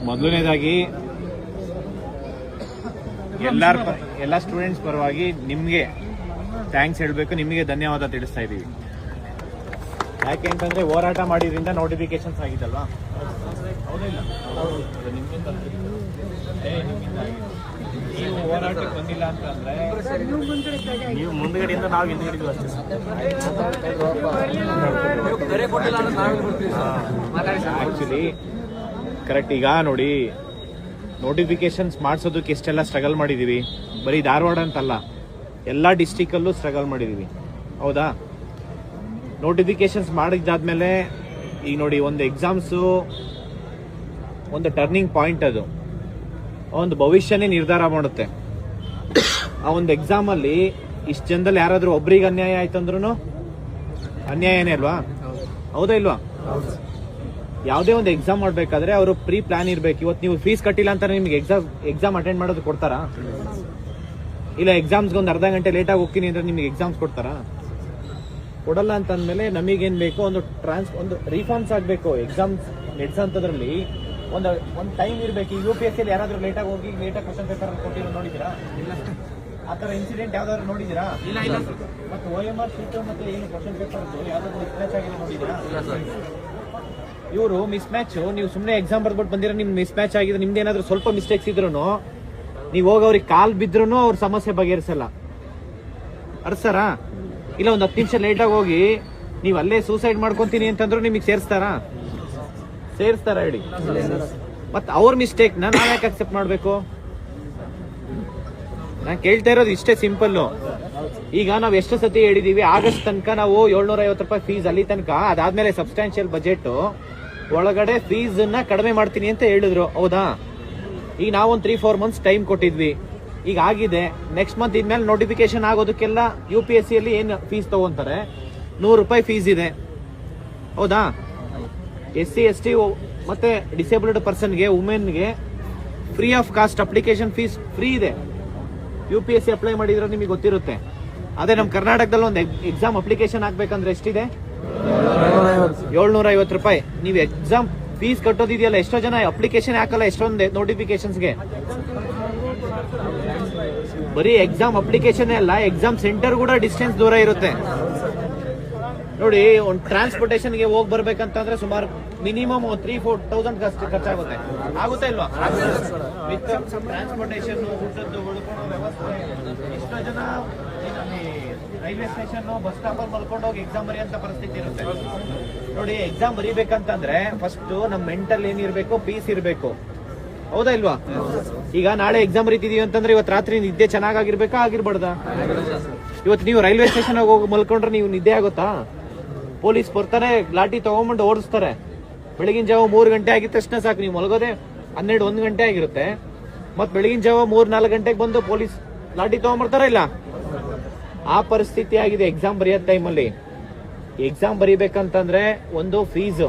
ಮೊದಲನೇದಾಗಿ ಎಲ್ಲ ಸ್ಟೂಡೆಂಟ್ಸ್ ಪರವಾಗಿ ನಿಮಗೆ ಥ್ಯಾಂಕ್ಸ್ ಹೇಳಬೇಕು, ನಿಮಗೆ ಧನ್ಯವಾದ ತಿಳಿಸ್ತಾ ಇದ್ದೀವಿ. ಯಾಕೆ ಅಂತಂದ್ರೆ ಹೋರಾಟ ಮಾಡಿದ್ರಿಂದ ನೋಟಿಫಿಕೇಶನ್ಸ್ ಆಗಿದ್ದಲ್ವಾ? ಹೌದಿಲ್ಲ? ನೀವು ಹೋರಾಟಕ್ಕೆ ಬಂದಿಲ್ಲ ಅಂತಂದ್ರೆ ನೀವು ಮುಂದ್ಗಡೆಯಿಂದ ನಾವು ಹಿಂದ್ಗಡೆ ಅಷ್ಟೇ. Actually correct. ಈಗ ನೋಡಿ, ನೋಟಿಫಿಕೇಶನ್ಸ್ ಮಾಡಿಸೋದಕ್ಕೆ ಎಷ್ಟೆಲ್ಲ ಸ್ಟ್ರಗಲ್ ಮಾಡಿದೀವಿ. ಬರೀ ಧಾರವಾಡ ಅಂತಲ್ಲ, ಎಲ್ಲ ಡಿಸ್ಟಿಕಲ್ಲೂ ಸ್ಟ್ರಗಲ್ ಮಾಡಿದೀವಿ. ಹೌದಾ? ನೋಟಿಫಿಕೇಶನ್ಸ್ ಮಾಡಿದ್ದಾದ್ಮೇಲೆ ಈಗ ನೋಡಿ, ಒಂದು ಎಕ್ಸಾಮ್ಸು ಒಂದು ಟರ್ನಿಂಗ್ ಪಾಯಿಂಟ್. ಅದು ಒಂದು ಭವಿಷ್ಯನೇ ನಿರ್ಧಾರ ಮಾಡುತ್ತೆ. ಆ ಒಂದು ಎಕ್ಸಾಮಲ್ಲಿ ಇಷ್ಟು ಜನದಲ್ಲಿ ಯಾರಾದ್ರೂ ಒಬ್ರಿಗೆ ಅನ್ಯಾಯ ಆಯ್ತಂದ್ರೂ ಅನ್ಯಾಯನೇ ಅಲ್ವಾ? ಹೌದಾ ಇಲ್ವಾ? ಯಾವುದೇ ಒಂದು ಎಕ್ಸಾಮ್ ಮಾಡ್ಬೇಕಾದ್ರೆ ಅವರು ಪ್ರೀ ಪ್ಲಾನ್ ಇರ್ಬೇಕು. ಇವತ್ತು ನೀವು ಫೀಸ್ ಕಟ್ಟಿಲ್ಲ ಅಂತ ನಿಮ್ಗೆ ಎಕ್ಸಾಮ್ ಅಟೆಂಡ್ ಮಾಡೋದು ಕೊಡ್ತಾರಾ? ಇಲ್ಲ ಎಕ್ಸಾಮ್ಸ್ಗೆ ಒಂದು ಅರ್ಧ ಗಂಟೆ ಲೇಟಾಗಿ ಹೋಗ್ತೀನಿ ಅಂದ್ರೆ ನಿಮ್ಗೆ ಎಕ್ಸಾಮ್ಸ್ ಕೊಡ್ತಾರಾ? ಕೊಡಲ್ಲ. ಅಂತ ಅಂದ್ಮೇಲೆ ನಮಗೇನ್ ಬೇಕು, ಒಂದು ರಿಫಾರ್ಮ್ಸ್ ಆಗಬೇಕು. ಎಕ್ಸಾಮ್ಸ್ ನಡೆಸೋಂಥದ್ರಲ್ಲಿ ಒಂದು ಟೈಮ್ ಇರಬೇಕು. ಈಗ UPSC ಯಾರಾದ್ರೂ ಲೇಟಾಗಿ ಹೋಗಿ ಲೇಟಾಗಿ ಕ್ವಶನ್ ಪೇಪರ್ ಕೊಟ್ಟಿರೋ ನೋಡಿದ್ದೀರಾ? ಆ ಥರ ಇನ್ಸಿಡೆಂಟ್ ಯಾವ್ದಾದ್ರು ನೋಡಿದ್ದೀರಾ? ಮತ್ತೆ OMR ಶೀಟ್ ಮತ್ತೆ ಏನು ಕ್ವಶನ್ ಪೇಪರ್ ಯಾವ್ದಾದ್ರು ಮಿಸ್ಮ್ಯಾಚ್ ಆಗಿದೆ ನೋಡಿದ್ದೀರಾ? ಇವರು ಮಿಸ್ಮ್ಯಾಚ್, ನೀವು ಸುಮ್ಮನೆ ಎಕ್ಸಾಮ್ ಬರ್ಬಿಟ್ಟು ಬಂದಿರೋ ನಿಮ್ ಮಿಸ್ಮ್ಯಾಚ್ ಆಗಿದೆ, ನಿಮ್ದು ಏನಾದ್ರು ಸ್ವಲ್ಪ ಮಿಸ್ಟೇಕ್ಸ್ ಇದ್ರು ನೀವು ಹೋಗಿ ಅವ್ರಿಗೆ ಕಾಲ್ ಬಿದ್ರು ಅವ್ರ ಸಮಸ್ಯೆ ಬಗೆಹರಿಸಲ್ಲ. ಅರ್ಸರ ಇಲ್ಲ ಒಂದು 10 ನಿಮಿಷ ಲೇಟಾಗಿ ಹೋಗಿ ನೀವು ಅಲ್ಲೇ ಸೂಸೈಡ್ ಮಾಡ್ಕೊಂತೀನಿ ಅಂತಂದ್ರು ನಿಮಗೆ ಸೇರಿಸ್ತಾರಾ ಹೇಳಿ? ಮತ್ತೆ ಅವ್ರ ಮಿಸ್ಟೇಕ್ ನಾವ್ ಯಾಕೆ ಅಕ್ಸೆಪ್ಟ್ ಮಾಡ್ಬೇಕು? ನಾನ್ ಕೇಳ್ತಾ ಇರೋದು ಇಷ್ಟೇ ಸಿಂಪಲ್. ಈಗ ನಾವ್ ಎಷ್ಟು ಸತಿ ಹೇಳಿದೀವಿ, ಆಗಸ್ಟ್ ತನಕ ನಾವು 750 ರೂಪಾಯಿ ಫೀಸ್, ಅಲ್ಲಿ ತನಕ. ಅದಾದ್ಮೇಲೆ ಸಬ್ಸ್ಟಾನ್ಷಿಯಲ್ ಬಜೆಟ್ ಒಳಗಡೆ ಫೀಸ್ ನ ಕಡಿಮೆ ಮಾಡ್ತೀನಿ ಅಂತ ಹೇಳಿದ್ರು. ಹೌದಾ? ಈಗ ನಾವೊಂದು 3-4 ಮಂತ್ಸ್ ಟೈಮ್ ಕೊಟ್ಟಿದ್ವಿ. ಈಗ ಆಗಿದೆ. ನೆಕ್ಸ್ಟ್ ಮಂತ್ ಇದ್ಮೇಲೆ ನೋಟಿಫಿಕೇಶನ್ ಆಗೋದಕ್ಕೆಲ್ಲ UPSC ಅಲ್ಲಿ ಏನ್ ಫೀಸ್ ತಗೊಂತಾರೆ, 100 ರೂಪಾಯಿ ಫೀಸ್ ಇದೆ. ಹೌದಾ? SC ST ಮತ್ತೆ ಡಿಸೇಬಲ್ಡ್ ಪರ್ಸನ್ಗೆ, ವುಮೆನ್ಗೆ free of cost application fees free ಇದೆ. UPSC ಅಪ್ಲೈ ಮಾಡಿದ್ರೆ ನಿಮಗೆ ಗೊತ್ತಿರುತ್ತೆ. ಅದೇ ನಮ್ಮ ಕರ್ನಾಟಕದಲ್ಲಿ ಒಂದು ಎಕ್ಸಾಮ್ ಅಪ್ಲಿಕೇಶನ್ ಹಾಕ್ಬೇಕಂದ್ರೆ ಎಷ್ಟಿದೆ? 750 ರೂಪಾಯಿ. ನೀವು ಎಕ್ಸಾಮ್ ಫೀಸ್ ಕಟ್ಟೋದಿದೆಯಲ್ಲ, ಎಷ್ಟೋ ಜನ ಅಪ್ಲಿಕೇಶನ್ ಹಾಕಲ್ಲ ಎಷ್ಟೊಂದು ನೋಟಿಫಿಕೇಶನ್ಸ್ಗೆ. ಬರೀ ಎಕ್ಸಾಮ್ ಅಪ್ಲಿಕೇಶನ್ ಅಲ್ಲ, ಎಕ್ಸಾಮ್ ಸೆಂಟರ್ ಕೂಡ ಡಿಸ್ಟೆನ್ಸ್ ದೂರ ಇರುತ್ತೆ. ನೋಡಿ, ಒಂದು ಟ್ರಾನ್ಸ್ಪೋರ್ಟೇಷನ್ಗೆ ಹೋಗಿ ಬರ್ಬೇಕಂತಂದ್ರೆ ಸುಮಾರು ಮಿನಿಮಮ್ 3-4,000 ಖರ್ಚಾಗುತ್ತೆ. ಆಗುತ್ತಾ ಇಲ್ವಾ? ವಿತ್ ಟ್ರಾನ್ಸ್ಪೋರ್ಟೇಷನ್, ಊಟದ್ದು, ಉಳ್ಕೊಳ್ಳೋ ವ್ಯವಸ್ಥೆ. ಎಷ್ಟೋ ಜನ ರೈಲ್ವೆ ಸ್ಟೇಷನ್, ಬಸ್ ಸ್ಟಾಪ್ ಅಲ್ಲಿ ಮಲ್ಕೊಂಡು ಹೋಗಿ ಎಕ್ಸಾಮ್ ಬರೆಯಂತ ಪರಿಸ್ಥಿತಿ ಇರುತ್ತೆ. ನೋಡಿ, ಎಕ್ಸಾಮ್ ಬರೀಬೇಕಂತಂದ್ರೆ ಫಸ್ಟ್ ನಮ್ ಮೆಂಟಲ್ ಏನಿರ್ಬೇಕು, ಪೀಸ್ ಇರ್ಬೇಕು. ಹೌದಾ ಇಲ್ವಾ? ಈಗ ನಾಳೆ ಎಕ್ಸಾಮ್ ಬರೀತಿದೀವಿ ಅಂತಂದ್ರೆ ಇವತ್ತು ರಾತ್ರಿ ನಿದ್ದೆ ಚೆನ್ನಾಗಿರ್ಬೇಕಾ, ಆಗಿರ್ಬಾರ್ದಾ? ಇವತ್ತು ನೀವು ರೈಲ್ವೆ ಸ್ಟೇಷನ್ ಹೋಗಿ ಮಲ್ಕೊಂಡ್ರೆ ನೀವು ನಿದ್ದೆ ಆಗುತ್ತಾ? ಪೊಲೀಸ್ ಬರ್ತಾರೆ, ಲಾಠಿ ತಗೊಂಡ್ಬಂದು ಓಡಿಸ್ತಾರೆ. ಬೆಳಗಿನ ಜಾವ 3 ಗಂಟೆ ಆಗಿದ ತಕ್ಷಣ ಸಾಕು, ನೀವು ಮಲಗೋದೆ 12-1 ಗಂಟೆ ಆಗಿರುತ್ತೆ. ಮತ್ ಬೆಳಗಿನ ಜಾವ 3-4 ಗಂಟೆಗೆ ಬಂದು ಪೊಲೀಸ್ ಲಾಠಿ ತಗೊಂಡ್ಬರ್ತಾರ ಇಲ್ಲ? ಆ ಪರಿಸ್ಥಿತಿ ಆಗಿದೆ ಎಕ್ಸಾಮ್ ಬರೆಯೋ ಟೈಮಲ್ಲಿ. ಎಕ್ಸಾಮ್ ಬರೀಬೇಕಂತಂದ್ರೆ ಒಂದು ಫೀಸು.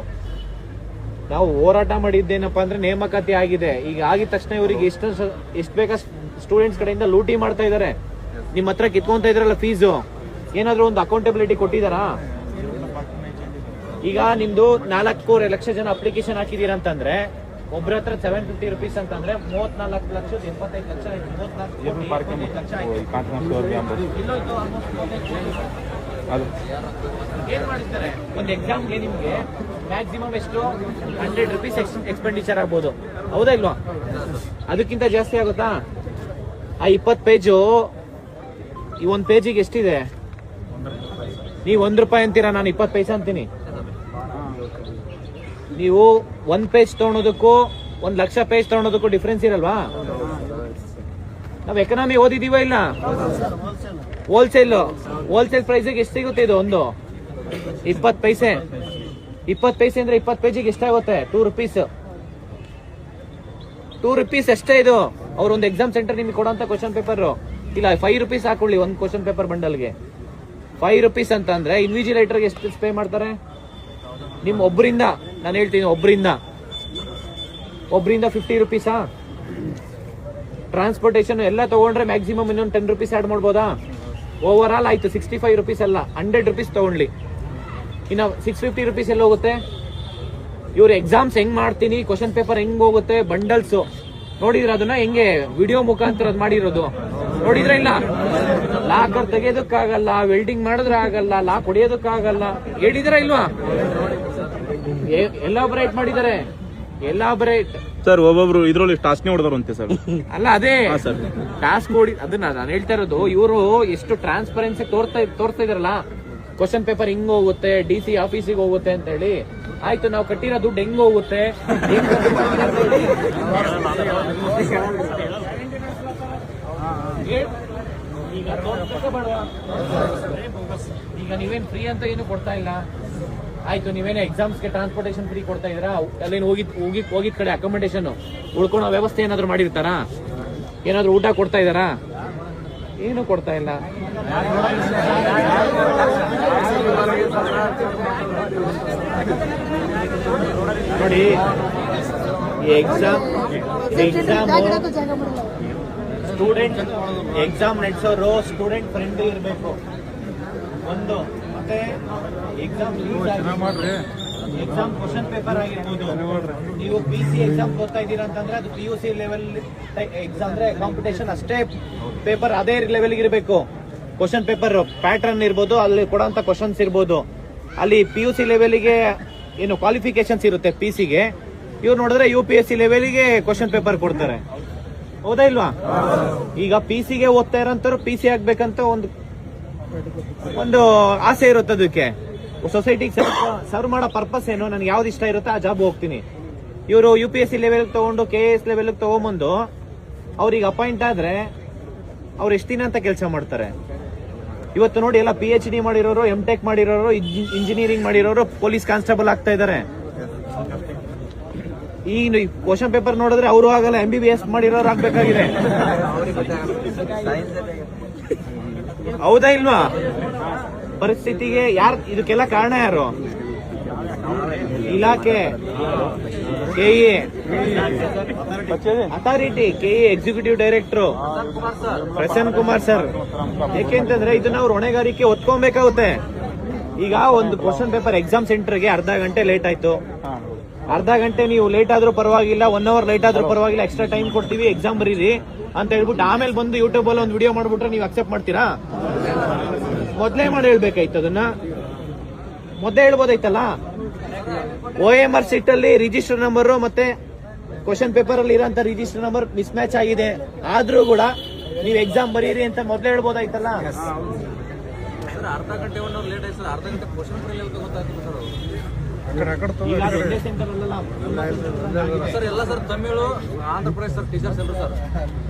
ನಾವು ಹೋರಾಟ ಮಾಡಿದ್ದೇನಪ್ಪ ಅಂದ್ರೆ ನೇಮಕಾತಿ ಆಗಿದೆ. ಈಗ ಆಗಿದ ತಕ್ಷಣ ಇವರಿಗೆ ಎಷ್ಟು ಬೇಕಷ್ಟು ಸ್ಟೂಡೆಂಟ್ಸ್ ಕಡೆಯಿಂದ ಲೂಟಿ ಮಾಡ್ತಾ ಇದಾರೆ. ನಿಮ್ಮ ಹತ್ರ ಕಿತ್ಕೊಂತ ಇದ್ರಲ್ಲ ಫೀಸು, ಏನಾದ್ರು ಒಂದು ಅಕೌಂಟಬಿಲಿಟಿ ಕೊಟ್ಟಿದಾರಾ? ಈಗ ನಿಮ್ದು 4 ಲಕ್ಷ ಜನ ಅಪ್ಲಿಕೇಶನ್ ಹಾಕಿದೀರ ಅಂತಂದ್ರೆ ಒಬ್ರ ಹತ್ರ 750 ರೂಪೀಸ್ ಅಂತಂದ್ರೆ 34,75,00,000 ಆಯ್ತು. 34 ಲಕ್ಷ ಏನ್ ಮಾಡಿರ್ತಾರೆ? ಒಂದು ಎಕ್ಸಾಮ್ಗೆ ನಿಮ್ಗೆ ಮ್ಯಾಕ್ಸಿಮಮ್ ಎಷ್ಟು 100 ರೂಪೀಸ್ ಎಕ್ಸ್ಪೆಂಡಿಚರ್ ಆಗ್ಬೋದು. ಹೌದಾ ಇಲ್ವಾ? ಅದಕ್ಕಿಂತ ಜಾಸ್ತಿ ಆಗುತ್ತಾ? ಆ 20 ಪೇಜು, ಈ ಒಂದು ಪೇಜಿಗೆ ಎಷ್ಟಿದೆ? ನೀವು 1 ರೂಪಾಯಿ ಅಂತೀರಾ, ನಾನು 20 ಪೈಸೆ ಅಂತೀನಿ. ನೀವು 1 ಪೇಜ್ ತಗೊಳೋದಕ್ಕೂ 1 ಲಕ್ಷ ಪೇಜ್ ತಗೊಳೋದಕ್ಕೂ ಡಿಫ್ರೆನ್ಸ್ ಇರಲ್ವಾ? ನಾವ್ ಎಕನಾಮಿ ಓದಿದೀವ ಇಲ್ಲ? ಹೋಲ್ಸೇಲ್ ಪ್ರೈಸಿಗೆ ಎಷ್ಟು ಸಿಗುತ್ತೆ ಇದು? ಒಂದು 20 ಪೈಸೆ. 20 ಪೈಸೆ ಅಂದ್ರೆ 20 ಪೇಜಿಗೆ ಎಷ್ಟಾಗುತ್ತೆ? 2 ರೂಪೀಸ್. 2 ರೂಪೀಸ್ ಅಷ್ಟೇ ಇದು. ಅವ್ರ ಒಂದು ಎಕ್ಸಾಮ್ ಸೆಂಟರ್ ನಿಮಗೆ ಕೊಡೋಂತ ಕ್ವಶನ್ ಪೇಪರ್ ಇಲ್ಲ 5 ರೂಪೀಸ್ ಹಾಕೊಳ್ಳಿ ಒಂದು ಕ್ವಶನ್ ಪೇಪರ್ ಬಂಡಲ್ಗೆ. 5 ರೂಪೀಸ್ ಅಂತ ಅಂದ್ರೆ ಇನ್ವಿಜಿಲೇಟರ್ಗೆ ಎಷ್ಟು ಪೇ ಮಾಡ್ತಾರೆ? ನಿಮ್ ಒಬ್ಬರಿಂದ, ನಾನು ಹೇಳ್ತೀನಿ, ಒಬ್ಬರಿಂದ 50 ರೂಪೀಸಾ? ಟ್ರಾನ್ಸ್ಪೋರ್ಟೇಷನ್ ಎಲ್ಲ ತಗೊಂಡ್ರೆ ಮ್ಯಾಕ್ಸಿಮಮ್ ಇನ್ನೊಂದು 10 ರೂಪೀಸ್ ಆಡ್ ಮಾಡ್ಬೋದಾ? ಓವರ್ ಆಲ್ ಆಯ್ತು 65 rupees ಅಲ್ಲ 100 rupees ತಗೊಂಡ್ಲಿ, ಇನ್ನು 650 rupees ಎಲ್ಲ ಹೋಗುತ್ತೆ. ಇವ್ರು ಎಕ್ಸಾಮ್ಸ್ ಹೆಂಗ್ ಮಾಡ್ತೀನಿ, ಕ್ವಶನ್ ಪೇಪರ್ ಹೆಂಗ್ ಹೋಗುತ್ತೆ, ಬಂಡಲ್ಸ್ ನೋಡಿದ್ರ ಅದನ್ನ ಹೆಂಗೆ ವಿಡಿಯೋ ಮುಖಾಂತರ ಮಾಡಿರೋದು ನೋಡಿದ್ರ ಇಲ್ಲ. ಲಾಕರ್ ತೆಗೆಯೋದಕ್ಕಾಗಲ್ಲ, ವೆಲ್ಡಿಂಗ್ ಮಾಡಿದ್ರೆ ಆಗಲ್ಲ, ಲಾಕ್ ಹೊಡೆಯೋದಕ್ಕಾಗಲ್ಲ, ಹೇಳಿದ್ರ ಇಲ್ವಾ? ಎಲಾಬರೇಟ್ ಮಾಡಿದ್ದಾರೆ, ಎಲಾಬರೇಟ್ ಸರ್. ಒಬ್ಬೊಬ್ರು ಇದ್ರಲ್ಲಿ ಟಾಸ್ಕ್ ಹೊಡೆದಾರಂತೆ ಸರ್. ಅಲ್ಲ ಅದೇ ಟಾಸ್ಕ್ ನೋಡಿ, ಅದನ್ನ ನಾನು ಹೇಳ್ತಾ ಇರೋದು. ಇವರು ಎಷ್ಟು ಟ್ರಾನ್ಸ್ಪರೆನ್ಸಿ ತೋರ್ತಾ ಇದಾರಲ್ಲ, ಕ್ವಶನ್ ಪೇಪರ್ ಹಿಂಗ್ ಹೋಗುತ್ತೆ, DC ಆಫೀಸಿಗೆ ಹೋಗುತ್ತೆ ಅಂತ ಹೇಳಿ. ಆಯ್ತು, ನಾವು ಕಟ್ಟಿರೋ ದುಡ್ಡು ಹೆಂಗ್ ಹೋಗುತ್ತೆ, ಈಗ ನೀವೇನ್ ಫ್ರೀ ಅಂತ ಏನು ಕೊಡ್ತಾ ಇಲ್ಲ. ಆಯ್ತು, ನೀವೇನೇ ಎಕ್ಸಾಮ್ಸ್ಗೆ ಟ್ರಾನ್ಸ್ಪೋರ್ಟೇಷನ್ ಫ್ರೀ ಕೊಡ್ತಾ ಇದ್ದೀರಾ? ಅಲ್ಲೇನು ಹೋಗಿದ್ ಕಡೆ ಅಕೊಮಡೇಷನ್ ಉಳ್ಕೊಳ್ಳೋ ವ್ಯವಸ್ಥೆ ಏನಾದ್ರು ಮಾಡಿರ್ತಾರಾ? ಏನಾದ್ರು ಊಟ ಕೊಡ್ತಾ ಇದಾರಾ? ಏನು ಕೊಡ್ತಾ ಇಲ್ಲ. ನೋಡಿ, ಎಕ್ಸಾಮ್ ಸ್ಟೂಡೆಂಟ್ ಎಕ್ಸಾಮ್ ನಡೆಸೋರು ಸ್ಟೂಡೆಂಟ್ ಫ್ರೆಂಡ್ ಇರಬೇಕು ಒಂದು. ಮತ್ತೆ ಎಕ್ಸಾಮ್ ಕ್ವಶನ್ ಪೇಪರ್ ಆಗಿರ್ಬೋದು. ನೀವು PC ಎಕ್ಸಾಮ್ ಓದ್ತಾ ಇದ್ದೀರಾ ಅಂತಂದ್ರೆ ಅದು PUC ಲೆವೆಲ್ ಎಕ್ಸಾಮ್ ಅಂದ್ರೆ ಕಾಂಪಿಟೇಷನ್ ಅಷ್ಟೇ ಪೇಪರ್ ಅದೇ ಲೆವೆಲ್ಗೆ ಇರಬೇಕು. ಕ್ವಶನ್ ಪೇಪರ್ ಪ್ಯಾಟರ್ನ್ ಇರ್ಬೋದು, ಅಲ್ಲಿ ಕೊಡೋಂತ ಕ್ವಶನ್ಸ್ ಇರ್ಬೋದು. ಅಲ್ಲಿ PUC ಲೆವೆಲ್ಗೆ ಏನು ಕ್ವಾಲಿಫಿಕೇಶನ್ಸ್ ಇರುತ್ತೆ PC-ಗೆ, ಇವ್ರು ನೋಡಿದ್ರೆ UPSC ಲೆವೆಲ್ಗೆ ಕ್ವಶನ್ ಪೇಪರ್ ಕೊಡ್ತಾರೆ. ಹೌದಾ ಇಲ್ವಾ? ಈಗ PC-ಗೆ ಓದ್ತಾ ಇರೋಂಥವ್ರು PC ಆಗ್ಬೇಕಂತ ಒಂದು ಆಸೆ ಇರುತ್ತೆ. ಅದಕ್ಕೆ ಸೊಸೈಟಿಗೆ ಸರ್ವ್ ಮಾಡೋ ಪರ್ಪಸ್ ಏನು, ನನ್ಗೆ ಯಾವ್ದು ಇಷ್ಟ ಇರುತ್ತೆ ಆ ಜಾಬ್ ಹೋಗ್ತೀನಿ. ಇವರು UPSC ಲೆವೆಲ್ ತಗೊಂಡು KS ಲೆವೆಲ್ ತಗೊಂಬಂದು ಅವ್ರಿಗೆ ಅಪಾಯಿಂಟ್ ಆದ್ರೆ ಅವ್ರು ಎಷ್ಟು ದಿನ ಅಂತ ಕೆಲಸ ಮಾಡ್ತಾರೆ? ಇವತ್ತು ನೋಡಿ, ಎಲ್ಲ PhD ಮಾಡಿರೋರು, MTech ಮಾಡಿರೋರು, ಇಂಜಿನಿಯರಿಂಗ್ ಮಾಡಿರೋರು ಪೊಲೀಸ್ ಕಾನ್ಸ್ಟೇಬಲ್ ಆಗ್ತಾ ಇದಾರೆ. ಈ ಕ್ವಶನ್ ಪೇಪರ್ ನೋಡಿದ್ರೆ ಅವರು ಆಗಲ್ಲ, MBBS ಮಾಡಿರೋರು ಆಗ್ಬೇಕಾಗಿದೆ. ಹೌದಾ ಇಲ್ವಾ? ಪರಿಸ್ಥಿತಿಗೆ ಇದಕ್ಕೆಲ್ಲ ಕಾರಣ ಯಾರು? ಇಲಾಖೆ, KE authority, KE executive director Prasanna Kumar sir. ಯಾಕೆಂತಂದ್ರೆ ಇದನ್ನ ಅವ್ರ ಹೊಣೆಗಾರಿಕೆ ಹೊತ್ಕೊಬೇಕಾಗುತ್ತೆ. ಈಗ ಒಂದು ಕ್ವಶನ್ ಪೇಪರ್ ಎಕ್ಸಾಮ್ ಸೆಂಟರ್ಗೆ ಅರ್ಧ ಗಂಟೆ ಲೇಟ್ ಆಯ್ತು, ಅರ್ಧ ಗಂಟೆ ನೀವು ಲೇಟ್ ಆದ್ರೂ ಪರವಾಗಿಲ್ಲ, 1 hour ಲೇಟ್ ಆದ್ರೂ ಪರವಾಗಿಲ್ಲ, ಎಕ್ಸ್ಟ್ರಾ ಟೈಮ್ ಕೊಡ್ತೀವಿ, ಎಕ್ಸಾಮ್ ಬರೀರಿ ಅಂತ ಹೇಳ್ಬಿಟ್ಟು ಆಮೇಲೆ ಬಂದು ಯೂಟ್ಯೂಬ್ ಅಲ್ಲಿ ಒಂದು ವಿಡಿಯೋ ಮಾಡ್ಬಿಟ್ರೆ ನೀವು ಅಕ್ಸೆಪ್ಟ್ ಮಾಡ್ತೀರಾ? ಮೊದ್ಲೇ ಮಾಡಿ ಹೇಳ್ಬೇಕಾಯ್ತು. ಅದನ್ನ ಮೊದ್ಲೇ ಹೇಳ್ಬೋದಾಯ್ತಲ್ಲ. OMR ಸೀಟ್ ಅಲ್ಲಿ ರಿಜಿಸ್ಟರ್ ನಂಬರ್ ಮತ್ತೆ ಕ್ವಶನ್ ಪೇಪರ್ ಅಲ್ಲಿ ಇರೋಂತ ರಿಜಿಸ್ಟರ್ ನಂಬರ್ ಮಿಸ್ ಮ್ಯಾಚ್ ಆಗಿದೆ, ಆದ್ರೂ ಕೂಡ ನೀವು ಎಕ್ಸಾಮ್ ಬರೀರಿ ಅಂತ ಮೊದ್ಲೇ ಹೇಳ್ಬೋದಾಯ್ತಲ್ಲ. ಅರ್ಧ ಗಂಟೆ 1 hour ಲೇಟ್ ಆಯ್ತು ಸರ್. ಅರ್ಧ ಗಂಟೆ ಕ್ವಶನ್ ಗೊತ್ತಾಗ್ತದೆ ಸರ್. ಎಲ್ಲ sir Tamil, Andhra Pradesh sir teachers ಎಲ್ಲರೂ ಸರ್.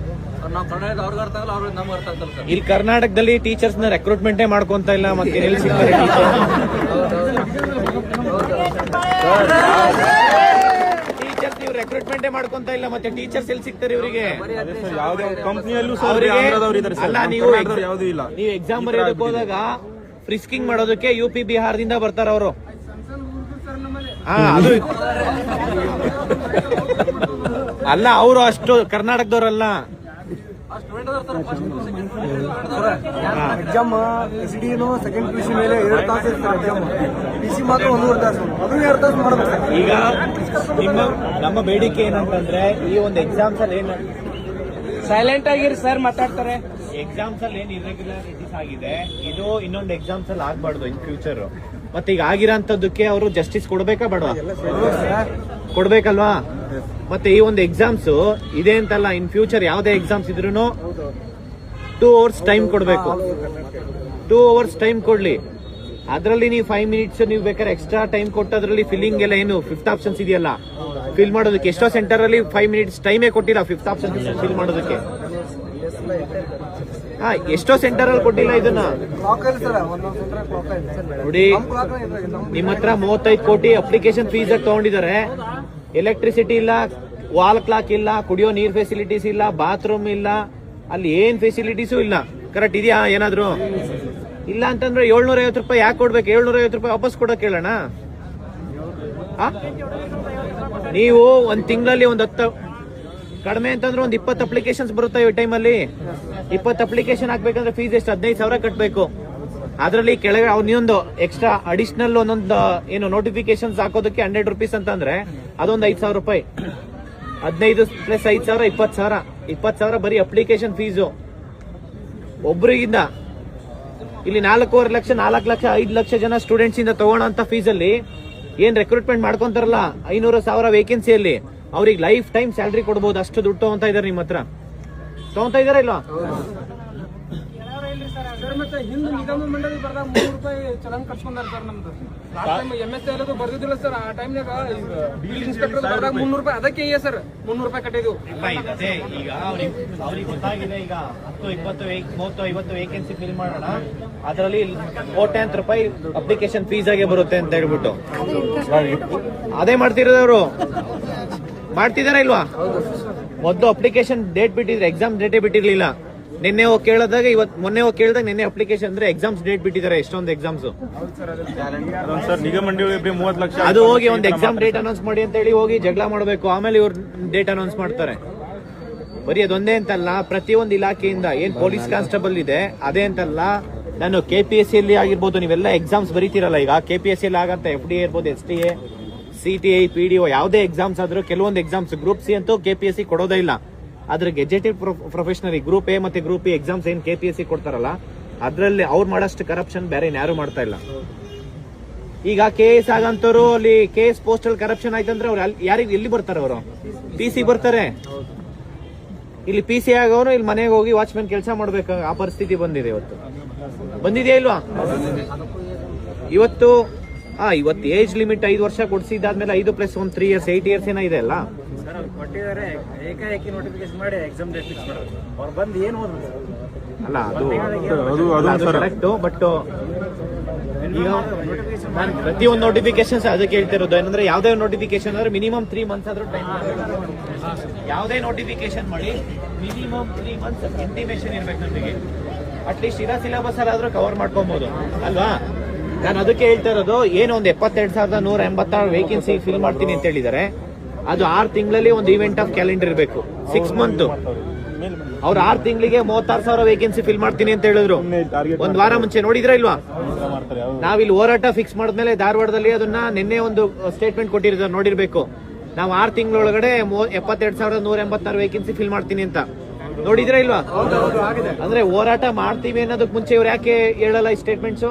ನಾವು ಕರ್ನಾಟಕ ಅವ್ರಿಗೆ ಅರ್ಥ ಆಗಲ್ಲ, ಅವ್ರಿಗೆ ನಮ್ಗೆ ಅರ್ಥ ಆಗ್ತಲ್ಲ ಸರ್. ಇಲ್ಲಿ ಕರ್ನಾಟಕದಲ್ಲಿ ಟೀಚರ್ಸ್ ನ ರೆಕ್ರೂಟ್ಮೆಂಟೇ ಮಾಡ್ಕೊಂತ ಇಲ್ಲ, ಮತ್ತೆ ಎಲ್ಲಿ ಸಿಗ್ತಾರೆ ಟೀಚರ್ಸ್? ನೀವು ರೆಕ್ರೂಟ್ಮೆಂಟೇ ಮಾಡ್ಕೊಂತ ಇಲ್ಲ, ಮತ್ತೆ ಟೀಚರ್ಸ್ ಎಲ್ಲಿ ಸಿಗ್ತಾರೆ ಇವರಿಗೆ? ಅಲ್ಲ, ನೀವು ಎಕ್ಸಾಮ್ ಬರೆಯೋದಕ್ಕೆ ಹೋದಾಗ ಫ್ರಿಸ್ಕಿಂಗ್ ಮಾಡೋದಕ್ಕೆ UP ಬಿಹಾರದಿಂದ ಬರ್ತಾರ ಅವರು. ಅದು ಅಲ್ಲ, ಅವರು ಅಷ್ಟು ಕರ್ನಾಟಕದವ್ರಲ್ಲ. ಎಕ್ಸಾಮ್ SD ಸೆಕೆಂಡ್ PUC ಮೇಲೆ 2 ತಾಸು ಇರ್ತಾರೆ ಎಕ್ಸಾಮ್. PC ಮಾತ್ರ 1.5 ತಾಸು, ಅದು 2 ತಾಸು ಮಾಡಬೇಕು. ಈಗ ನಮ್ಮ ಬೇಡಿಕೆ ಏನಂತಂದ್ರೆ, ಈ ಒಂದು ಎಕ್ಸಾಮ್ಸ್ ಅಲ್ಲಿ ಏನು ಸೈಲೆಂಟ್ ಆಗಿರಿ ಸರ್, ಮಾತಾಡ್ತಾರೆ. ಎಕ್ಸಾಮ್ಸ್ ಅಲ್ಲಿ ಏನ್ ಇರ್ರೆಗ್ಯುಲಾರಿಟೀಸ್ ಆಗಿದೆ, ಇದು ಇನ್ನೊಂದು ಎಕ್ಸಾಮ್ಸ್ ಅಲ್ಲಿ ಆಗ್ಬಾರ್ದು ಇನ್ ಫ್ಯೂಚರ್. ಮತ್ತೆ ಈಗ ಆಗಿರೋಂಥದ್ದಕ್ಕೆ ಅವರು ಜಸ್ಟಿಸ್ ಕೊಡ್ಬೇಕಾ ಬೇಡವಾ? ಕೊಡ್ಬೇಕಲ್ವಾ? ಮತ್ತೆ ಈ ಒಂದು ಎಕ್ಸಾಮ್ಸ್ ಇದೆ ಅಂತಲ್ಲ, ಇನ್ ಫ್ಯೂಚರ್ ಯಾವ್ದೇ ಎಕ್ಸಾಮ್ಸ್ ಇದ್ರು 2 hours ಟೈಮ್ ಕೊಡ್ಬೇಕು. 2 hours ಟೈಮ್ ಕೊಡ್ಲಿ, ಅದರಲ್ಲಿ ನೀವು 5 minutes ನೀವು ಬೇಕಾದ್ರೆ ಎಕ್ಸ್ಟ್ರಾ ಟೈಮ್ ಕೊಟ್ಟು ಅದರಲ್ಲಿ ಫಿಲ್ಲಿಂಗ್ ಎಲ್ಲ ಏನು 5th ಆಪ್ಷನ್ಸ್ ಇದೆಯಲ್ಲ ಫಿಲ್ ಮಾಡೋದಕ್ಕೆ, ಎಷ್ಟೋ ಸೆಂಟರ್ ಅಲ್ಲಿ 5 minutes ಟೈಮೇ ಕೊಟ್ಟಿಲ್ಲ 5th ಆಪ್ಷನ್ ಫಿಲ್ ಮಾಡೋದಕ್ಕೆ. ಎಷ್ಟೋ ಸೆಂಟರ್ ಅಲ್ಲಿ ಕೊಟ್ಟಿಲ್ಲ ಇದನ್ನ. ನೋಡಿ, ನಿಮ್ಮ ಹತ್ರ 35 ಕೋಟಿ ಅಪ್ಲಿಕೇಶನ್ ಫೀಸ್ ತಗೊಂಡಿದ್ದಾರೆ. ಎಲೆಕ್ಟ್ರಿಸಿಟಿ ಇಲ್ಲ, ವಾಲ್ ಕ್ಲಾಕ್ ಇಲ್ಲ, ಕುಡಿಯೋ ನೀರ್ ಫೆಸಿಲಿಟೀಸ್ ಇಲ್ಲ, ಬಾತ್ರೂಮ್ ಇಲ್ಲ, ಅಲ್ಲಿ ಏನ್ ಫೆಸಿಲಿಟೀಸು ಇಲ್ಲ. ಕರೆಕ್ಟ್ ಇದೆಯಾ? ಏನಾದ್ರು ಇಲ್ಲ ಅಂತಂದ್ರೆ 750 ರೂಪಾಯಿ ಯಾಕೆ ಕೊಡ್ಬೇಕು? 750 ರೂಪಾಯಿ ವಾಪಸ್ ಕೊಡೋಕೆ ಹೇಳೋಣ. ನೀವು ಒಂದ್ ತಿಂಗಳಲ್ಲಿ 10 ಕಡಿಮೆ ಅಂತಂದ್ರೆ ಒಂದು 20 ಅಪ್ಲಿಕೇಶನ್ಸ್ ಬರುತ್ತೆ ಈ ಟೈಮಲ್ಲಿ. 20 ಅಪ್ಲಿಕೇಶನ್ ಹಾಕ್ಬೇಕಂದ್ರೆ ಫೀಸ್ ಎಷ್ಟು? 15,000 ಕಟ್ಟಬೇಕು. ಅದರಲ್ಲಿ ಕೆಳಗೆ ಇನ್ನೊಂದು ಎಕ್ಸ್ಟ್ರಾ ಅಡಿಷನಲ್ ಒಂದೊಂದು ಏನು ನೋಟಿಫಿಕೇಶನ್ಸ್ ಹಾಕೋದಕ್ಕೆ 100 ರೂಪೀಸ್ ಅಂತಂದ್ರೆ ಅದೊಂದು 5,000 ರೂಪಾಯಿ. 15 ಪ್ಲಸ್ 5,000 20,000. 20,000 ಬರೀ ಅಪ್ಲಿಕೇಶನ್ ಫೀಸು ಒಬ್ರಿಗಿಂದ. ಇಲ್ಲಿ 4.5 ಲಕ್ಷ 4 ಲಕ್ಷ 5 ಲಕ್ಷ ಜನ ಸ್ಟೂಡೆಂಟ್ಸ್ ಇಂದ ತಗೋಣಂತ ಫೀಸ್ ಅಲ್ಲಿ ಏನ್ ರೆಕ್ರೂಟ್ಮೆಂಟ್ ಮಾಡ್ಕೊಂತಾರಲ್ಲ 500,000 ವೇಕೆನ್ಸಿಯಲ್ಲಿ ಅವ್ರಿಗೆ ಲೈಫ್ ಟೈಮ್ ಸ್ಯಾಲರಿ ಕೊಡ್ಬೋದು. ಅಷ್ಟು ದುಡ್ಡು ತಗೊಂತ ಇದಾರೆ ನಿಮ್ಮ ಹತ್ರ. ತಗೊಂತ ಇದಾರ ಇಲ್ವಾ? ಸರ್ ಮತ್ತೆ ಹಿಂದೆ ನಿಗಮ ಮಂಡಳಿ ಬರ್ದಾಗ 3 ರೂಪಾಯಿ ಚಲನ್ ಕಟ್ಸ್ಕೊಂಡಾರ ಸರ್. ನಮ್ದು ಲಾಸ್ಟ್ ಟೈಮ್ MSc ಎಲ್ಲದು ಬರ್ದಿದ್ದಿಲ್ಲ ಸರ್. ಆ ಟೈಮ್ನಾಗ ಬಿಲ್ ಇನ್ಸ್ಪೆಕ್ಟರ್ ಬರ್ದಾಗ 300 ರೂಪಾಯಿ ಅದಕ್ಕೆ ಸರ್ 300 ರೂಪಾಯಿ ಕಟ್ಟಿದ್ವು. ಈಗ ಅವ್ರಿಗೆ ಗೊತ್ತಾಗಿದೆ. ಈಗ 10, 20, 30, 50 ವೇಕೆನ್ಸಿ ಫಿಲ್ ಮಾಡೋಣ, ಅದರಲ್ಲಿ ಕೋಟ್ಯಾಂತರ ರೂಪಾಯಿ ಅಪ್ಲಿಕೇಶನ್ ಫೀಸ್ ಆಗಿ ಬರುತ್ತೆ ಅಂತ ಹೇಳ್ಬಿಟ್ಟು ಅದೇ ಮಾಡ್ತಿರೋದವ್ರು. ಮಾಡ್ತಿದಾರ ಇಲ್ವಾ? ಮೊದಲು ಅಪ್ಲಿಕೇಶನ್ ಡೇಟ್ ಬಿಟ್ಟಿದ್ರೆ ಎಕ್ಸಾಮ್ ಡೇಟೇ ಬಿಟ್ಟಿರ್ಲಿಲ್ಲ. ನಿನ್ನೆ ಹೋಗಿ ಕೇಳಿದಾಗ ಮೊನ್ನೆ ಹೋಗಿ ಕೇಳಿದಾಗ ನಿನ್ನೆ ಅಪ್ಲಿಕೇಶನ್ ಅಂದ್ರೆ ಎಕ್ಸಾಮ್ಸ್ ಡೇಟ್ ಬಿಟ್ಟಿದ್ದಾರೆ. ಎಷ್ಟೊಂದು ಎಕ್ಸಾಮ್ಸ್ ಸರ್ ನಿಗಮ ಮಂಡಳಿ 30 ಲಕ್ಷ ಅದು ಹೋಗಿ ಒಂದು ಎಕ್ಸಾಮ್ ಡೇಟ್ ಅನೌನ್ಸ್ ಮಾಡಿ ಅಂತ ಹೇಳಿ ಹೋಗಿ ಜಗಳ ಮಾಡಬೇಕು. ಆಮೇಲೆ ಇವ್ರು ಡೇಟ್ ಅನೌನ್ಸ್ ಮಾಡ್ತಾರೆ. ಬರೀ ಅದೊಂದೇ ಅಂತಲ್ಲ, ಪ್ರತಿಯೊಂದು ಇಲಾಖೆಯಿಂದ ಏನ್ ಪೊಲೀಸ್ ಕಾನ್ಸ್ಟೇಬಲ್ ಇದೆ ಅದೇ ಅಂತಲ್ಲ, ನಾನು KPSC ಅಲ್ಲಿ ಆಗಿರ್ಬೋದು, ನೀವೆಲ್ಲ ಎಕ್ಸಾಮ್ಸ್ ಬರೀತಿರಲ್ಲ. ಈಗ KPSC ಅಲ್ಲಿ ಆಗಂತ FDA ಇರ್ಬೋದು, STA, CTI, PDO ಯಾವುದೇ ಎಕ್ಸಾಮ್ಸ್ ಆದ್ರೂ ಕೆಲವೊಂದು ಎಕ್ಸಾಮ್ಸ್ ಗ್ರೂಪ್ C ಅಂತೂ KPSC ಕೊಡೋದೇ ಇಲ್ಲ. ಆದ್ರೆ ಗೆಜೆಟೆಡ್ ಪ್ರೊಫೆಷನರಿ ಗ್ರೂಪ್ A ಮತ್ತೆ ಗ್ರೂಪ್ E ಎಕ್ಸಾಮ್ಸ್ ಏನ್ KPSC ಕೊಡ್ತಾರಲ್ಲ ಅದ್ರಲ್ಲಿ ಅವ್ರು ಮಾಡಷ್ಟು ಕರಪ್ಷನ್ ಬೇರೆ ಯಾರು ಮಾಡ್ತಾ ಇಲ್ಲ. ಈಗ KS ಆಗಂತವ್ರು ಅಲ್ಲಿ KS ಪೋಸ್ಟಲ್ ಕರಪ್ಷನ್ ಆಯ್ತಂದ್ರೆ ಅವ್ರು ಯಾರಿಗೆ ಎಲ್ಲಿ ಬರ್ತಾರೆ? ಅವರು PC ಬರ್ತಾರೆ. ಇಲ್ಲಿ PC ಆಗೋರು ಇಲ್ಲಿ ಮನೆಗೆ ಹೋಗಿ ವಾಚ್ಮನ್ ಕೆಲಸ ಮಾಡ್ಬೇಕು. ಆ ಪರಿಸ್ಥಿತಿ ಬಂದಿದೆ. ಇವತ್ತು ಬಂದಿದೆಯಾ ಇಲ್ವಾ? ಇವತ್ತು ಏಜ್ ಲಿಮಿಟ್ 5 ವರ್ಷ ಕೊಡ್ಸಿದ್ದಾದ್ಮೇಲೆ 5 + 1 3 ಇಯರ್ಸ್ 8 ಇಯರ್ಸ್ ಏನೋ ಇದೆ ಅಲ್ಲ. ಕೊಟ್ಟಿದ್ದಾರೆ ಏಕಾಏಕಿ ನೋಟಿಫಿಕೇಶನ್ ಮಾಡಿ ಎಕ್ಸಾಮ್ ಡೇಟ್ ಫಿಕ್ಸ್ ಮಾಡೋದು. ಅವ್ರು ಬಂದು ಏನು ಓದಿದ್ರು ಅಲ್ಲ, ಅದು ಕರೆಕ್ಟ್. ಬಟ್ ಈಗ ನಾನು ಪ್ರತಿಯೊಂದು ನೋಟಿಫಿಕೇಶನ್ಸ್ ಅದಕ್ಕೆ ಹೇಳ್ತಿರೋದು ಏನಂದ್ರೆ, ಯಾವ್ದೇ ನೋಟಿಫಿಕೇಶನ್ ಅಂದ್ರೆ ಮಿನಿಮಮ್ 3 ಮಂತ್ಸ್ ಆದ್ರೂ ಟೈಮ್. ಯಾವುದೇ ನೋಟಿಫಿಕೇಶನ್ ಮಾಡಿ ಮಿನಿಮಮ್ 3 ಮಂತ್ಸ್ ಇಂಟಿಮೇಷನ್ ಇರ್ಬೇಕು ನಮಗೆ. ಅಟ್ಲೀಸ್ಟ್ ಇರೋ ಸಿಲೆಬಸ್ ಅಲ್ಲಾದ್ರೂ ಕವರ್ ಮಾಡ್ಕೊಬಹುದು ಅಲ್ವಾ? ನಾನು ಅದಕ್ಕೆ ಹೇಳ್ತಾ ಇರೋದು, ಏನು ಒಂದು 72,186 ವೇಕೆನ್ಸಿ ಫಿಲ್ ಮಾಡ್ತೀನಿ ಅಂತ ಹೇಳಿದ್ದಾರೆ. ಅದು 6 ತಿಂಗಳಲ್ಲಿ ಒಂದು ಇವೆಂಟ್ ಆಫ್ ಕ್ಯಾಲೆಂಡರ್ ಇರಬೇಕು. 6 ಮಂತ್ ಅವ್ರು 6 ತಿಂಗಳಿಗೆ 36,000 ವೇಕೆನ್ಸಿ ಫಿಲ್ ಮಾಡ್ತೀನಿ ಅಂತ ಹೇಳಿದ್ರು. ಒಂದ್ ವಾರ ಮುಂಚೆ ನೋಡಿದ್ರ ಇಲ್ವಾ? ನಾವಿಲ್ಲಿ ಹೋರಾಟ ಫಿಕ್ಸ್ ಮಾಡಿದ್ಮೇಲೆ ಧಾರವಾಡದಲ್ಲಿ ಅದನ್ನ ನಿನ್ನೆ ಒಂದು ಸ್ಟೇಟ್ಮೆಂಟ್ ಕೊಟ್ಟಿರ್ತಾರೆ, ನೋಡಿರ್ಬೇಕು. ನಾವು 6 ತಿಂಗಳೊಳಗಡೆ 72,186 ವೇಕೆನ್ಸಿ ಫಿಲ್ ಮಾಡ್ತೀನಿ ಅಂತ. ನೋಡಿದ್ರ ಇಲ್ವಾ? ಅಂದ್ರೆ ಹೋರಾಟ ಮಾಡ್ತೀವಿ ಅನ್ನೋದಕ್ಕೆ ಮುಂಚೆ ಇವ್ರು ಯಾಕೆ ಹೇಳಲ್ಲ ಈ ಸ್ಟೇಟ್ಮೆಂಟ್ಸ್?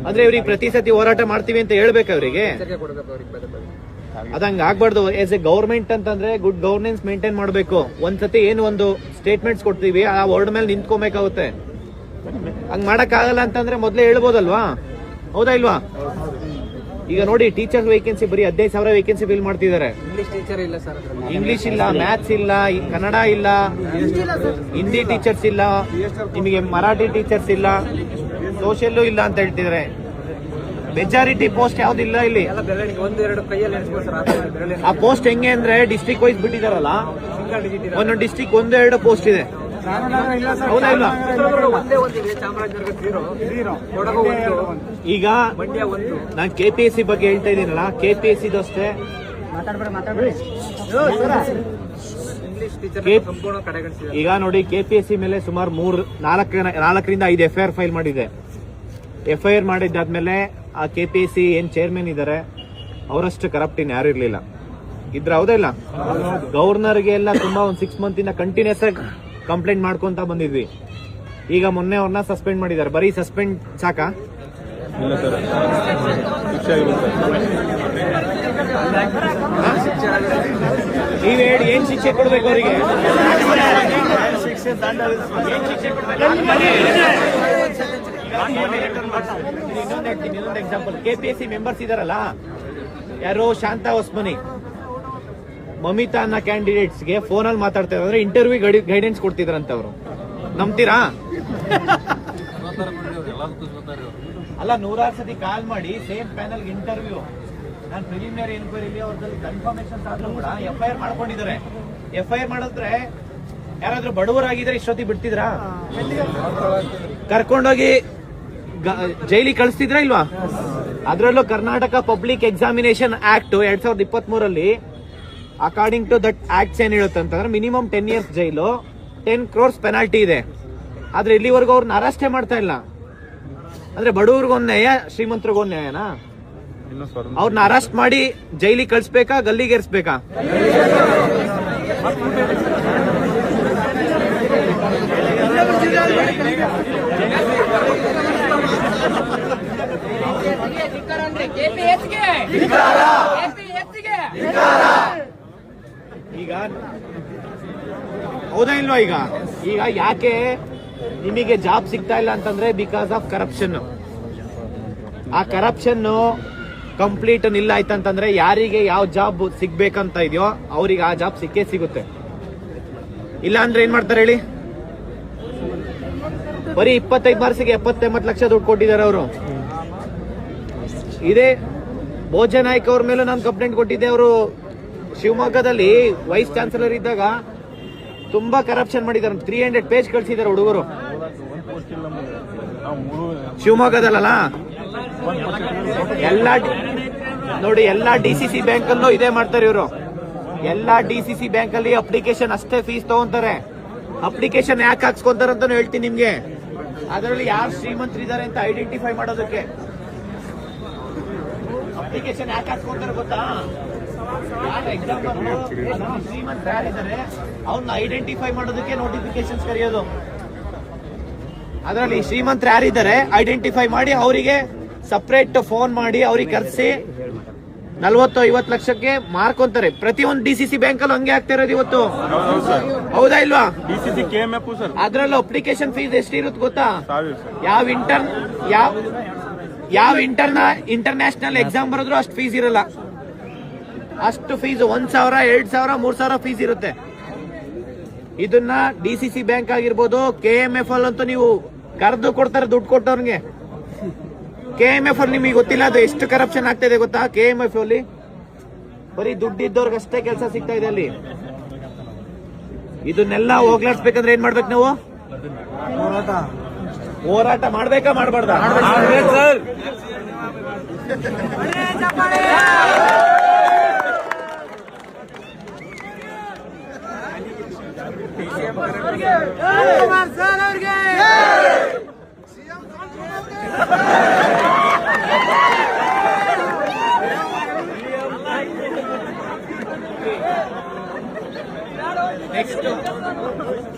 ಅಂದ್ರೆ ಇವ್ರಿಗೆ ಪ್ರತಿ ಸತಿ ಹೋರಾಟ ಮಾಡ್ತೀವಿ ಅಂತ ಹೇಳ್ಬೇಕು ಅವರಿಗೆ. ಅದಂಗ ಆಗ್ಬಾರ್ದು. ಎಸ್ ಎ ಗವರ್ಮೆಂಟ್ ಅಂತಂದ್ರೆ ಗುಡ್ ಗವರ್ನೆನ್ಸ್ ಮೇಂಟೈನ್ ಮಾಡಬೇಕು. ಒಂದ್ಸತಿ ಏನು ಒಂದು ಸ್ಟೇಟ್ಮೆಂಟ್ಸ್ ಕೊಡ್ತೀವಿ ಆ ವರ್ಡ್ ಮೇಲೆ ನಿಂತ್ಕೊಬೇಕಾಗುತ್ತೆ. ಹಂಗ್ ಮಾಡಕ್ ಆಗಲ್ಲ ಅಂತಂದ್ರೆ ಮೊದ್ಲೇ ಹೇಳ್ಬೋದಲ್ವಾ? ಹೌದಾ ಇಲ್ವಾ? ಈಗ ನೋಡಿ, ಟೀಚರ್ಸ್ ವೇಕೆನ್ಸಿ ಬರೀ 15,000 ವೇಕೆನ್ಸಿ ಫಿಲ್ ಮಾಡ್ತಿದ್ದಾರೆ. ಇಂಗ್ಲಿಷ್ ಇಲ್ಲ, ಮ್ಯಾಥ್ಸ್ ಇಲ್ಲ, ಕನ್ನಡ ಇಲ್ಲ, ಹಿಂದಿ ಟೀಚರ್ಸ್ ಇಲ್ಲ, ನಿಮಗೆ ಮರಾಠಿ ಟೀಚರ್ಸ್ ಇಲ್ಲ, ಸೋಷಿಯಲ್ ಇಲ್ಲ ಅಂತ ಹೇಳ್ತಿದ್ದಾರೆ. ಮೆಜಾರಿಟಿ ಪೋಸ್ಟ್ ಯಾವ್ದಿಲ್ಲ ಇಲ್ಲಿ. ಆ ಪೋಸ್ಟ್ ಹೆಂಗೆ ಅಂದ್ರೆ ಡಿಸ್ಟ್ರಿಕ್ಟ್ ವೈಸ್ ಬಿಟ್ಟಿದಾರಲ್ಲ, ಒಂದೊಂದು ಡಿಸ್ಟ್ರಿಕ್ಟ್ 1-2 ಪೋಸ್ಟ್ ಇದೆ. ಹೌದಾ ಇಲ್ಲ? ಈಗ ನಾನು KPSC ಬಗ್ಗೆ ಹೇಳ್ತಾ ಇದ್ದೀನಲ್ಲ, KPSC ಅಷ್ಟೇ. ಈಗ ನೋಡಿ, KPSC ಮೇಲೆ ಸುಮಾರು 4ರಿಂದ 5 FIR ಫೈಲ್ ಮಾಡಿದೆ. FIR ಮಾಡಿದ್ದಾದ್ಮೇಲೆ ಆ KPSC ಏನ್ ಚೇರ್ಮನ್ ಇದಾರೆ ಅವರಷ್ಟು ಕರಪ್ಟ್ ಇನ್ ಯಾರು ಇರ್ಲಿಲ್ಲ. ಇದ್ರ ಹೌದಾ ಇಲ್ಲ? ಗವರ್ನರ್ಗೆ ಎಲ್ಲ ತುಂಬಾ ಒಂದು 6 ಮಂತ್ ಇಂದ ಕಂಟಿನ್ಯೂಸ್ ಆಗಿ ಕಂಪ್ಲೇಂಟ್ ಮಾಡ್ಕೊಂತ ಬಂದಿದ್ವಿ. ಈಗ ಮೊನ್ನೆ ಅವ್ರನ್ನ ಸಸ್ಪೆಂಡ್ ಮಾಡಿದ್ದಾರೆ. ಬರೀ ಸಸ್ಪೆಂಡ್ ಸಾಕಾ? ಇಲ್ಲ ಸರ್, ಶಿಕ್ಷೆ ಆಗಿರುತ್ತೆ. ನೀವ್ ಹೇಳಿ, ಏನ್ ಶಿಕ್ಷೆ ಕೊಡ್ಬೇಕು ಅವರಿಗೆ? ಇನ್ನೊಂದು ಎಕ್ಸಾಂಪಲ್, KPSC ಮೆಂಬರ್ಸ್ ಇದಾರಲ್ಲ, ಯಾರೋ ಶಾಂತಾ ಹೊಸ್ಮನಿ, ಮಮಿತಾ ಅನ್ನೋ ಕ್ಯಾಂಡಿಡೇಟ್ಸ್ಗೆ ಫೋನಲ್ಲಿ ಮಾತಾಡ್ತಾ ಇದ್ರೆ ಇಂಟರ್ವ್ಯೂ ಗೈಡೆನ್ಸ್ ಕೊಡ್ತಿದ್ರಂತ. ಅವರು ನಂಬ್ತೀರಾ? ಅಲ್ಲ, 100 ಸತಿ ಕಾಲ್ ಮಾಡಿ ಸೇಮ್ ಪ್ಯಾನಲ್ ಇಂಟರ್ವ್ಯೂ. ನಾನು ಪ್ರಿಲಿಮಿನರಿ ಎನ್ಕ್ವೈರಿಲಿ ಅವ್ರದಲ್ಲಿ ಕನ್ಫರ್ಮೇಶನ್ ಆದ್ರೂ ಕೂಡ FIR ಮಾಡ್ಕೊಂಡಿದ್ದಾರೆ. FIR ಮಾಡಿದ್ರೆ ಯಾರಾದ್ರೂ ಬಡವರಾಗಿದ್ರೆ ಇಷ್ಟೊತ್ತಿಗೆ ಬಿಡ್ತಿದ್ರಾ? ಕರ್ಕೊಂಡೋಗಿ ಜೈಲಿಗೆ ಕಳಿಸ್ತಿದ್ರ ಇಲ್ವಾ? ಅದರಲ್ಲೂ ಕರ್ನಾಟಕ ಪಬ್ಲಿಕ್ ಎಕ್ಸಾಮಿನೇಷನ್ ಆಕ್ಟ್ 2023 ಅಲ್ಲಿ ಅಕಾರ್ಡಿಂಗ್ ಟು ದಟ್ ಆಕ್ಟ್ಸ್ ಏನ್ ಹೇಳುತ್ತೆ ಅಂತಂದ್ರೆ ಮಿನಿಮಮ್ 10 years ಜೈಲು, 10 crores ಪೆನಾಲ್ಟಿ ಇದೆ. ಆದ್ರೆ ಇಲ್ಲಿವರೆಗೂ ಅವ್ರನ್ನ ಅರೆಸ್ಟೇ ಮಾಡ್ತಾ ಇಲ್ಲ. ಅಂದ್ರೆ ಬಡವ್ರಿಗೊಂದ್ ನ್ಯಾಯ, ಶ್ರೀಮಂತರಿಗೊಂದ್ ನ್ಯಾಯನಾ? ಅವ್ರನ್ನ ಅರೆಸ್ಟ್ ಮಾಡಿ ಜೈಲಿಗೆ ಕಳ್ಸ್ಬೇಕಾ, ಗಲ್ಲಿಗೇರಿಸ್ಬೇಕಾ? ಈಗ ಹೌದಾ ಇಲ್ವಾ? ಈಗ ಯಾಕೆ ನಿಮಗೆ ಜಾಬ್ ಸಿಗ್ತಾ ಇಲ್ಲ ಅಂತಂದ್ರೆ ಬಿಕಾಸ್ ಆಫ್ ಕರಪ್ಷನ್. ಆ ಕರಪ್ಷನ್ ಕಂಪ್ಲೀಟ್ ನಿಲ್ಲ ಆಯ್ತಂತಂದ್ರೆ ಯಾರಿಗೆ ಯಾವ ಜಾಬ್ ಸಿಗ್ಬೇಕಂತ ಇದೆಯೋ ಅವ್ರಿಗೆ ಆ ಜಾಬ್ ಸಿಕ್ಕೇ ಸಿಗುತ್ತೆ. ಇಲ್ಲ ಅಂದ್ರೆ ಏನ್ ಮಾಡ್ತಾರೆ ಹೇಳಿ? ಬರೀ 25 ಮಾರ್ಕ್ಸಿಗೆ 70-80 ಲಕ್ಷ ದುಡ್ಡು ಕೊಟ್ಟಿದ್ದಾರೆ ಅವರು. ಇದೇ ಭೋಜ ನಾಯ್ಕ ಅವ್ರ ಮೇಲೂ ನಾನು ಕಂಪ್ಲೇಂಟ್ ಕೊಟ್ಟಿದ್ದೆ. ಅವರು ಶಿವಮೊಗ್ಗದಲ್ಲಿ ವೈಸ್ ಚಾನ್ಸಲರ್ ಇದ್ದಾಗ ತುಂಬಾ ಕರಪ್ಷನ್ ಮಾಡಿದ್ದಾರೆ. 300 ಪೇಜ್ ಕಳ್ಸಿದ್ದಾರೆ ಹುಡುಗರು ಶಿವಮೊಗ್ಗದಲ್ಲ. ನೋಡಿ, ಎಲ್ಲಾ DCC ಬ್ಯಾಂಕ್ ಅಲ್ಲೂ ಇದೇ ಮಾಡ್ತಾರೆ ಇವರು. ಎಲ್ಲಾ DCC ಬ್ಯಾಂಕ್ ಅಲ್ಲಿ ಅಪ್ಲಿಕೇಶನ್ ಅಷ್ಟೇ ಫೀಸ್ ತಗೊಂತಾರೆ. ಅಪ್ಲಿಕೇಶನ್ ಯಾಕೆ ಹಾಕ್ಸ್ಕೊಂತಾರೆ ಅಂತ ಹೇಳ್ತೀನಿ ನಿಮ್ಗೆ. ಅದರಲ್ಲಿ ಯಾರು ಶ್ರೀಮಂತರಿದ್ದಾರೆ ಅಂತ ಐಡೆಂಟಿಫೈ ಮಾಡೋದಕ್ಕೆ ಅಪ್ಲಿಕೇಶನ್ ಯಾಕೆ ಹಾಕ್ಸ್ಕೊಂತಾರೆ ಗೊತ್ತಾ? ಯಾರು ಎಕ್ಸಾಮ್ ಶ್ರೀಮಂತ ಯಾರಿದ್ದಾರೆ ಅವ್ರನ್ನ ಐಡೆಂಟಿಫೈ ಮಾಡೋದಕ್ಕೆ ನೋಟಿಫಿಕೇಶನ್ಸ್ ಕರೆಯೋದು. ಅದರಲ್ಲಿ ಶ್ರೀಮಂತರು ಯಾರಿದ್ದಾರೆ ಐಡೆಂಟಿಫೈ ಮಾಡಿ ಅವರಿಗೆ ಸಪರೇಟ್ ಫೋನ್ ಮಾಡಿ ಅವ್ರಿಗೆ ಕರೆಸಿ 40-50 ಲಕ್ಷಕ್ಕೆ ಮಾರ್ಕೊಂತಾರೆ. ಪ್ರತಿಯೊಂದು DCC ಬ್ಯಾಂಕ್ ಅಲ್ಲಿ ಹಂಗೆ ಆಗ್ತಾ ಇರೋದು ಇವತ್ತು. ಹೌದಾ ಇಲ್ವಾ? DCC KMF sir. ಅದ್ರಲ್ಲೂ ಅಪ್ಲಿಕೇಶನ್ ಫೀಸ್ ಎಷ್ಟಿರುತ್ತೆ ಗೊತ್ತಾ? ಯಾವ ಇಂಟರ್ನ್ಯಾಷನಲ್ ಎಕ್ಸಾಮ್ ಬರೋದ್ರು ಅಷ್ಟು ಫೀಸ್ ಇರಲ್ಲ. ಅಷ್ಟು ಫೀಸ್ 1,000, 2,000, 3,000 ಫೀಸ್ ಇರುತ್ತೆ. ಇದನ್ನ DCC ಬ್ಯಾಂಕ್ ಆಗಿರ್ಬೋದು, KMF ಅಲ್ಲಂತೂ ನೀವು ಕರೆದು ಕೊಡ್ತಾರೆ ದುಡ್ಡು ಕೊಟ್ಟವ್ರಿಗೆ. KMF ಅಲ್ಲಿ ನಿಮಗೆ ಗೊತ್ತಿಲ್ಲ ಅದು ಎಷ್ಟು ಕರಪ್ಷನ್ ಆಗ್ತಾ ಇದೆ ಗೊತ್ತಾ? KMF ಅಲ್ಲಿ ಬರೀ ದುಡ್ಡಿದ್ದವ್ರಿಗೆ ಅಷ್ಟೇ ಕೆಲಸ ಸಿಗ್ತಾ ಇದೆ ಅಲ್ಲಿ. ಇದನ್ನೆಲ್ಲ ಹೋಗ್ಲಾಡ್ಸ್ಬೇಕಂದ್ರೆ ಏನ್ ಮಾಡ್ಬೇಕು ನಾವು? ಹೋರಾಟ ಮಾಡ್ಬೇಕಾ ಮಾಡಬಾರ್ದಾ? ಸರ್, ನೆಕ್ಸ್ಟ್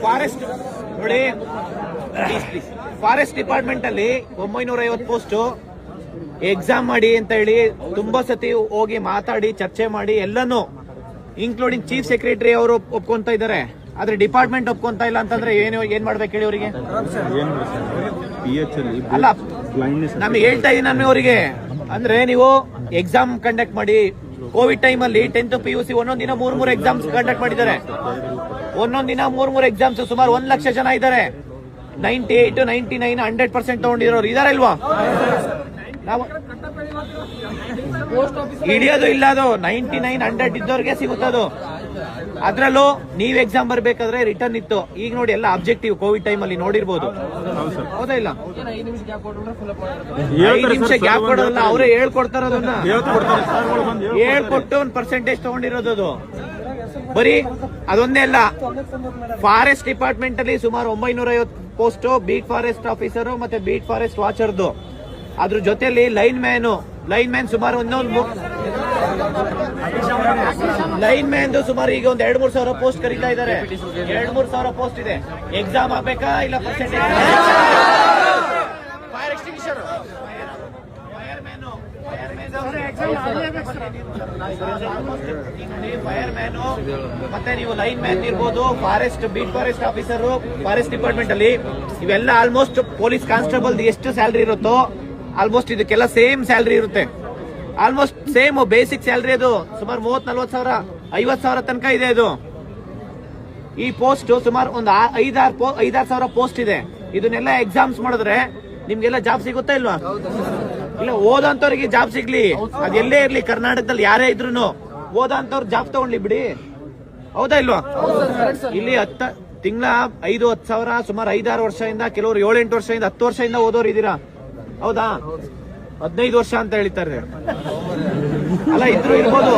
ಫಾರೆಸ್ಟ್ ನೋಡಿ, ಫಾರೆಸ್ಟ್ ಡಿಪಾರ್ಟ್ಮೆಂಟ್ ಅಲ್ಲಿ 950 ಪೋಸ್ಟ್ ಎಕ್ಸಾಮ್ ಮಾಡಿ ಅಂತ ಹೇಳಿ ತುಂಬಾ ಸತಿ ಹೋಗಿ ಮಾತಾಡಿ ಚರ್ಚೆ ಮಾಡಿ ಎಲ್ಲಾನು ಇನ್ಕ್ಲೂಡಿಂಗ್ ಚೀಫ್ ಸೆಕ್ರೆಟರಿ ಅವರು ಒಪ್ಕೊಂತ ಇದ್ದಾರೆ. ಆದ್ರೆ ಡಿಪಾರ್ಟ್ಮೆಂಟ್ ಒಪ್ಕೊಂತ ಇಲ್ಲ ಅಂತಂದ್ರೆ ಏನ್ ಮಾಡ್ಬೇಕು ಹೇಳಿ ಅವರಿಗೆ? ಅಲ್ಲ, ನಮ್ಗೆ ಹೇಳ್ತಾ ಇದೀನಿ ನಾನು ಅವರಿಗೆ. ಅಂದ್ರೆ ನೀವು ಎಕ್ಸಾಮ್ ಕಂಡಕ್ಟ್ ಮಾಡಿ. ಕೋವಿಡ್ ಟೈಮ್ ಅಲ್ಲಿ 10th PUC ಒಂದೊಂದ್ ದಿನ 3 ಎಕ್ಸಾಮ್ಸ್ ಕಂಡಕ್ಟ್ ಮಾಡಿದ್ದಾರೆ. ಒಂದೊಂದ್ ದಿನ 3 ಎಕ್ಸಾಮ್ಸ್. ಸುಮಾರು 1 ಲಕ್ಷ ಜನ ಇದ್ದಾರೆ. 98, 99, 100% ತಗೊಂಡಿರೋರು ಇದಾರೆ ಇಲ್ವಾ? ನಾವು ಹಿಡಿಯೋದು ಇಲ್ಲ. ಅದು 99, 100 ಇದ್ದವ್ರಿಗೆ ಸಿಗುತ್ತದು. ಅದ್ರಲ್ಲೂ ನೀವ್ ಎಕ್ಸಾಮ್ ಬರ್ಬೇಕಾದ್ರೆ ರಿಟರ್ನ್ ಇತ್ತು. ಈಗ ನೋಡಿ ಎಲ್ಲ ಅಬ್ಜೆಕ್ಟಿವ್. ಕೋವಿಡ್ ಟೈಮ್ ಅಲ್ಲಿ ನೋಡಿರ್ಬೋದು. ಹೌದಾ ಇಲ್ಲ? 5 ನಿಮಿಷ ಗ್ಯಾಪ್ ಕೊಡೋದಲ್ಲ, ಅವರೇ ಹೇಳ್ಕೊಡ್ತಾರ. ಅದನ್ನ ಹೇಳ್ಕೊಟ್ಟು ಒಂದು ಪರ್ಸೆಂಟೇಜ್ ತಗೊಂಡಿರೋದು ಅದು. ಬರೀ ಅದೊಂದೇ ಅಲ್ಲ, ಫಾರೆಸ್ಟ್ ಡಿಪಾರ್ಟ್ಮೆಂಟ್ ಅಲ್ಲಿ ಸುಮಾರು 950 ಪೋಸ್ಟ್ ಬೀಟ್ ಫಾರೆಸ್ಟ್ ಆಫೀಸರ್ ಮತ್ತೆ ಬೀಟ್ ಫಾರೆಸ್ಟ್ ವಾಚರ್ದು. ಅದ್ರ ಜೊತೆಲಿ ಲೈನ್ ಮ್ಯಾನ್ ಸುಮಾರು ಲೈನ್ ಮ್ಯಾನ್ ಸುಮಾರು ಈಗ 2-3 ಸಾವಿರ ಪೋಸ್ಟ್ ಕರೀತಾ ಇದ್ದಾರೆ. 2-3 ಸಾವಿರ ಪೋಸ್ಟ್ ಇದೆ. ಎಕ್ಸಾಮ್ ಆಗ್ಬೇಕಾ ಇಲ್ಲ percentage? Fire extinguisher, fireman ಮತ್ತೆ ನೀವು ಲೈನ್ ಮ್ಯಾನ್ ಇರ್ಬೋದು, forest beat forest officer forest department ಅಲ್ಲಿ ಇವೆಲ್ಲ ಆಲ್ಮೋಸ್ಟ್ ಪೊಲೀಸ್ ಕಾನ್ಸ್ಟೇಬಲ್ ಎಷ್ಟು ಸ್ಯಾಲರಿ ಇರುತ್ತೋ ಆಲ್ಮೋಸ್ಟ್ ಇದಕ್ಕೆಲ್ಲ ಸೇಮ್ ಸ್ಯಾಲರಿ ಇರುತ್ತೆ. Almost same basic salary. ಅದು ಸುಮಾರು 30-40 ಸಾವಿರ 50 ಸಾವಿರ ತನಕ ಇದೆ. ಇದು ಈ ಪೋಸ್ಟ್ ಸುಮಾರು ಒಂದು 5-6 ಸಾವಿರ ಪೋಸ್ಟ್ ಇದೆ. ಇದನ್ನೆಲ್ಲ ಎಕ್ಸಾಮ್ಸ್ ಮಾಡಿದ್ರೆ ನಿಮ್ಗೆಲ್ಲ ಜಾಬ್ ಸಿಗುತ್ತಾ ಇಲ್ವಾ? ಇಲ್ಲ, ಓದಂತವ್ರಿಗೆ ಜಾಬ್ ಸಿಗ್ಲಿ, ಅದೆಲ್ಲೇ ಇರ್ಲಿ, ಕರ್ನಾಟಕದಲ್ಲಿ ಯಾರೇ ಇದ್ರು ಓದಂತವ್ರು ಜಾಬ್ ತಗೊಂಡ್ಲಿ ಬಿಡಿ. ಹೌದಾ ಇಲ್ವಾ? ಇಲ್ಲಿ ತಿಂಗಳ 5-10 ಸಾವಿರ ಸುಮಾರು 5-6 ವರ್ಷದಿಂದ, ಕೆಲವರು 7-8 ವರ್ಷದಿಂದ 10 ವರ್ಷದಿಂದ ಓದೋರು ಇದ್ದೀರಾ. ಹೌದಾ? 15 ವರ್ಷ ಅಂತ ಹೇಳ್ತಾರೆ. ಅಲ್ಲ, ಇದ್ರು ಇರ್ಬೋದು.